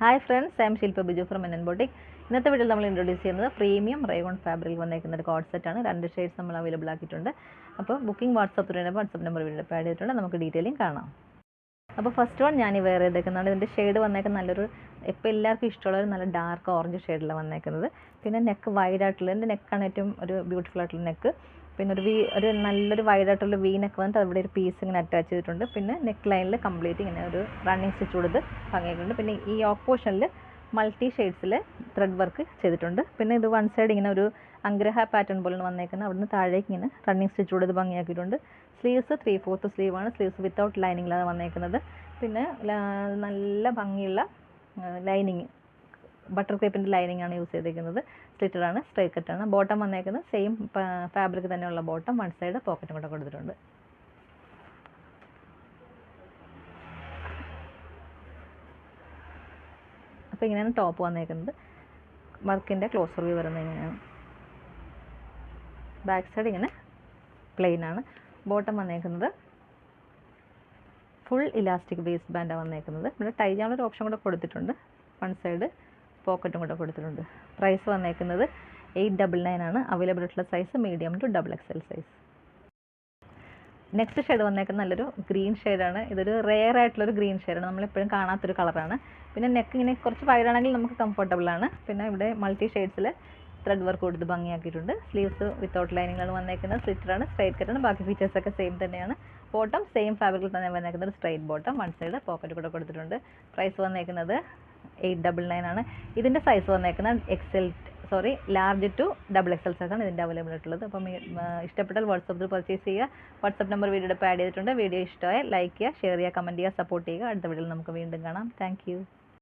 Hi friends, I M Shilpa Biju from Menon boutique. ഇന്നത്തെ വീഡിയോയിൽ നമ്മൾ ഇൻട്രൊഡ്യൂസ് ചെയ്യുന്നത് പ്രീമിയം റയോൺ ഫാബ്രിക് വന്നേക്കുന്ന ഒരു കോഡ് സെറ്റാണ്. 2 ഷെയ്ഡ്സ് നമ്മൾ അവൈലബിൾ ആക്കിയിട്ടുണ്ട്. അപ്പോൾ booking WhatsApp number video add ചെയ്തിട്ടുണ്ട്. നമുക്ക് ഡീറ്റെയിലിംഗ് കാണാം. അപ്പോൾ ഫസ്റ്റ് വൺ ഞാൻ ഈ വെയർ ചെയ്തേക്കുന്നതാണ്. ഇതിൻ്റെ ഷെയ്ഡ് വന്നേക്കുന്ന നല്ലൊരു, ഇപ്പോൾ എല്ലാവർക്കും ഇഷ്ടമുള്ള ഒരു നല്ല ഡാർക്ക് ഓറഞ്ച് ഷെയ്ഡിലാണ് വന്നേക്കുന്നത്. പിന്നെ നെക്ക് വൈഡ് ആയിട്ടുള്ള, എൻ്റെ നെക്കാണ് ഏറ്റവും ഒരു ബ്യൂട്ടിഫുൾ ആയിട്ടുള്ള നെക്ക്. പിന്നെ ഒരു നല്ലൊരു വൈഡ് ആയിട്ടുള്ള വി നെക്ക് വന്നിട്ട് അവിടെ ഒരു പീസ് ഇങ്ങനെ അറ്റാച്ച് ചെയ്തിട്ടുണ്ട്. പിന്നെ നെക്ക് ലൈനിൽ കംപ്ലീറ്റ് ഇങ്ങനെ ഒരു റണ്ണിങ് സ്റ്റിച്ച് കൊടുത്ത് ഭംഗിയായിട്ടുണ്ട്. പിന്നെ ഈ ഓഫ് പോർഷനിൽ മൾട്ടി ഷെയ്ഡ്സിൽ ത്രെഡ് വർക്ക് ചെയ്തിട്ടുണ്ട്. പിന്നെ ഇത് വൺ സൈഡ് ഇങ്ങനെ ഒരു അഗ്രഹ പാറ്റേൺ പോലെയാണ് വന്നേക്കുന്നത്. അവിടുന്ന് താഴേക്ക് ഇങ്ങനെ റണ്ണിങ് സ്റ്റിച്ച് കൊടുത്ത് ഭംഗിയാക്കിയിട്ടുണ്ട്. സ്ലീവ്സ് 3/4 സ്ലീവാണ്. സ്ലീവ്സ് വിത്തൗട്ട് ലൈനിങ്ങിലാണ് വന്നേക്കുന്നത്. പിന്നെ നല്ല ഭംഗിയുള്ള ലൈനിങ്, ബട്ടർ ക്രേപ്പിൻ്റെ ലൈനിങ് ആണ് യൂസ് ചെയ്തിരിക്കുന്നത്. സ്ലിറ്റഡാണ്, സ്ട്രൈറ്റ് കട്ടാണ്. ബോട്ടം വന്നേക്കുന്നത് സെയിം ഫാബ്രിക് തന്നെയുള്ള ബോട്ടം. വൺ സൈഡ് പോക്കറ്റും കൂടെ കൊടുത്തിട്ടുണ്ട്. അപ്പോൾ ഇങ്ങനെയാണ് ടോപ്പ് വന്നേക്കുന്നത്. വർക്കിൻ്റെ ക്ലോസർ വ്യൂ വരുന്നത് ഇങ്ങനെയാണ്. ബാക്ക് സൈഡ് ഇങ്ങനെ പ്ലെയിൻ ആണ്. ബോട്ടം വന്നേക്കുന്നത് ഫുൾ ഇലാസ്റ്റിക് വേസ്റ്റ് ബാൻഡാണ് വന്നേക്കുന്നത്. ഇവിടെ ടൈ ചെയ്യാനുള്ള ഒരു ഓപ്ഷൻ കൂടെ കൊടുത്തിട്ടുണ്ട്. വൺ സൈഡ് പോക്കറ്റും കൂടെ കൊടുത്തിട്ടുണ്ട്. പ്രൈസ് വന്നേക്കുന്നത് 899 ആണ്. അവൈലബിൾ ആയിട്ടുള്ള size medium to XXL size. Next shade വന്നേക്കുന്നത് നല്ലൊരു ഗ്രീൻ ഷെയ്ഡാണ്. ഇതൊരു റെയർ ആയിട്ടുള്ളൊരു ഗ്രീൻ ഷെയ്ഡാണ്, നമ്മളെപ്പോഴും കാണാത്തൊരു കളറാണ്. പിന്നെ നെക്ക് ഇങ്ങനെ കുറച്ച് വൈഡാണെങ്കിൽ നമുക്ക് കംഫർട്ടബിൾ ആണ്. പിന്നെ ഇവിടെ മൾട്ടി ഷെയ്ഡ്സിൽ ത്രെഡ് വർക്ക് കൊടുത്ത് ഭംഗിയാക്കിയിട്ടുണ്ട്. സ്ലീവ്സ് വിത്തൗട്ട് ലൈനിങ്ങാണ് വന്നേക്കുന്നത്. സ്ലിറ്ററാണ്, സ്ട്രൈറ്റ് കട്ടാണ്. ബാക്കി ഫീച്ചേഴ്സൊക്കെ സെയിം തന്നെയാണ്. ബോട്ടം സെയിം ഫാബ്രിക്കിൽ തന്നെ വന്നേക്കുന്നത്. Straight bottom, one side pocket കൂടെ കൊടുത്തിട്ടുണ്ട്. പ്രൈസ് വന്നേക്കുന്നത് 899 ആണ്. ഇതിൻ്റെ സൈസ് വന്നേക്കുന്നത് ലാർജ് ടു XXL സൈസാണ് ഇതിൻ്റെ അവൈലബിൾ ആയിട്ടുള്ളത്. അപ്പം ഇഷ്ടപ്പെട്ടാൽ വാട്സപ്പിൽ പർച്ചേസ് ചെയ്യുക. വാട്സപ്പ് നമ്പർ വീഡിയോയുടെ ആഡ് ചെയ്തിട്ടുണ്ട്. വീഡിയോ ഇഷ്ടമായ ലൈക്ക് ചെയ്യുക, ഷെയർ ചെയ്യുക, കമൻറ്റ് ചെയ്യുക, സപ്പോർട്ട് ചെയ്യുക. അടുത്ത വീഡിയോയിൽ നമുക്ക് വീണ്ടും കാണാം. താങ്ക്